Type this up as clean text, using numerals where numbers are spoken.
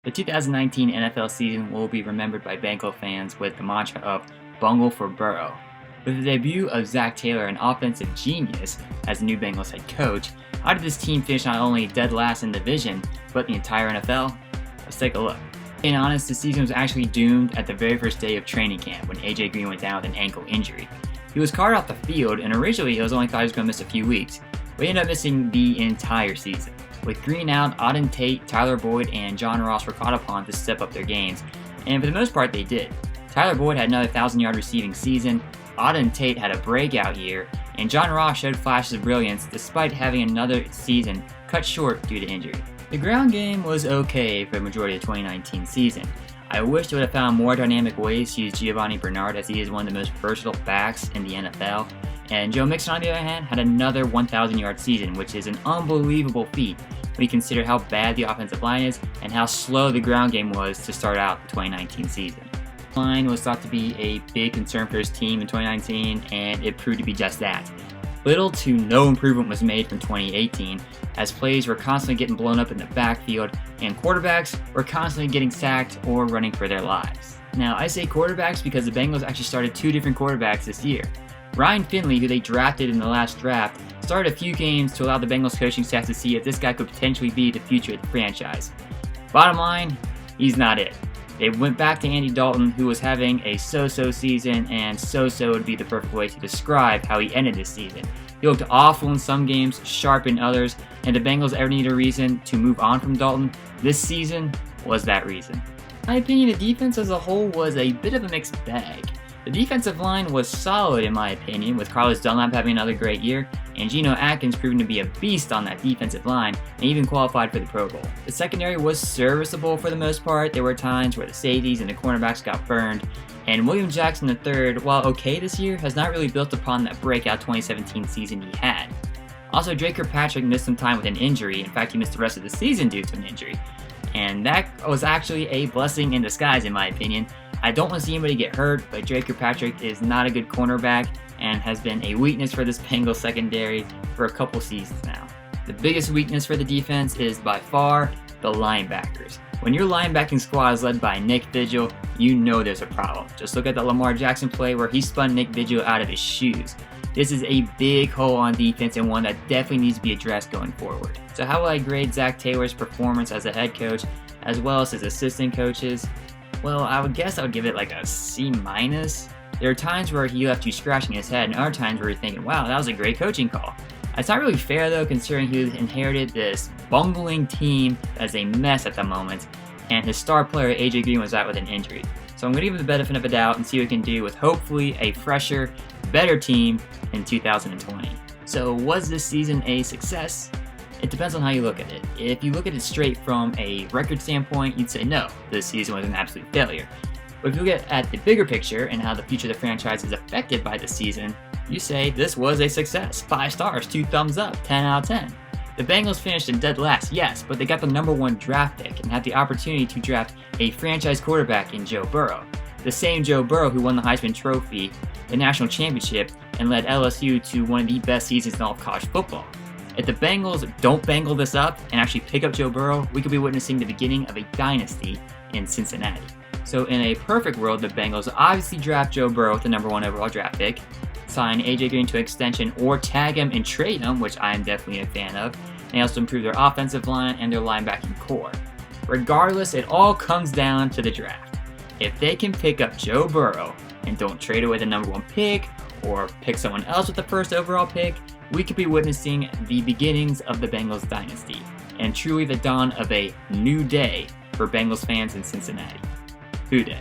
The 2019 NFL season will be remembered by Bengals fans with the mantra of Bungle for Burrow. With the debut of Zach Taylor, an offensive genius, as the new Bengals head coach, how did this team finish not only dead last in the division, but the entire NFL? Let's take a look. Being honest, the season was actually doomed at the very first day of training camp when AJ Green went down with an ankle injury. He was carted off the field, and originally it was only thought he was going to miss a few weeks, but he ended up missing the entire season. With Green out, Auden Tate, Tyler Boyd, and John Ross were called upon to step up their games, and for the most part they did. Tyler Boyd had another 1,000-yard receiving season, Auden Tate had a breakout year, and John Ross showed flashes of brilliance despite having another season cut short due to injury. The ground game was okay for the majority of the 2019 season. I wish they would have found more dynamic ways to use Giovanni Bernard, as he is one of the most versatile backs in the NFL. And Joe Mixon, on the other hand, had another 1,000-yard season, which is an unbelievable feat when you consider how bad the offensive line is and how slow the ground game was to start out the 2019 season. The line was thought to be a big concern for his team in 2019, and it proved to be just that. Little to no improvement was made from 2018, as plays were constantly getting blown up in the backfield, and quarterbacks were constantly getting sacked or running for their lives. Now, I say quarterbacks because the Bengals actually started two different quarterbacks this year. Ryan Finley, who they drafted in the last draft, started a few games to allow the Bengals coaching staff to see if this guy could potentially be the future of the franchise. Bottom line, he's not it. They went back to Andy Dalton, who was having a so-so season, and so-so would be the perfect way to describe how he ended this season. He looked awful in some games, sharp in others, and if the Bengals ever need a reason to move on from Dalton, this season was that reason. In my opinion, the defense as a whole was a bit of a mixed bag. The defensive line was solid in my opinion, with Carlos Dunlap having another great year, and Geno Atkins proving to be a beast on that defensive line, and even qualified for the Pro Bowl. The secondary was serviceable for the most part. There were times where the safeties and the cornerbacks got burned, and William Jackson III, while okay this year, has not really built upon that breakout 2017 season he had. Also, Drake Kirkpatrick missed some time with an injury. In fact, he missed the rest of the season due to an injury, and that was actually a blessing in disguise in my opinion. I don't want to see anybody get hurt, but Drake Kirkpatrick is not a good cornerback and has been a weakness for this Bengals secondary for a couple seasons now. The biggest weakness for the defense is by far the linebackers. When your linebacking squad is led by Nick Vigil, you know there's a problem. Just look at that Lamar Jackson play where he spun Nick Vigil out of his shoes. This is a big hole on defense and one that definitely needs to be addressed going forward. So how will I grade Zach Taylor's performance as a head coach as well as his assistant coaches? Well, I would give it like a C-. There are times where he left you scratching his head, and other times where you're thinking, wow, that was a great coaching call. It's not really fair though, considering he inherited this bungling team that's a mess at the moment, and his star player AJ Green was out with an injury. So I'm going to give him the benefit of the doubt and see what he can do with hopefully a fresher, better team in 2020. So was this season a success? It depends on how you look at it. If you look at it straight from a record standpoint, you'd say no, this season was an absolute failure. But if you look at the bigger picture and how the future of the franchise is affected by this season, you say this was a success. 5 stars, 2 thumbs up, 10 out of 10. The Bengals finished in dead last, yes, but they got the #1 draft pick and had the opportunity to draft a franchise quarterback in Joe Burrow. The same Joe Burrow who won the Heisman Trophy, the national championship, and led LSU to one of the best seasons in all of college football. If the Bengals don't bangle this up and actually pick up Joe Burrow, we could be witnessing the beginning of a dynasty in Cincinnati. So in a perfect world, the Bengals obviously draft Joe Burrow with the #1 overall draft pick, sign AJ Green to an extension or tag him and trade him, which I am definitely a fan of, and they also improve their offensive line and their linebacking core. Regardless, it all comes down to the draft. If they can pick up Joe Burrow and don't trade away the #1 pick or pick someone else with the first overall pick, we could be witnessing the beginnings of the Bengals dynasty and truly the dawn of a new day for Bengals fans in Cincinnati. Who day?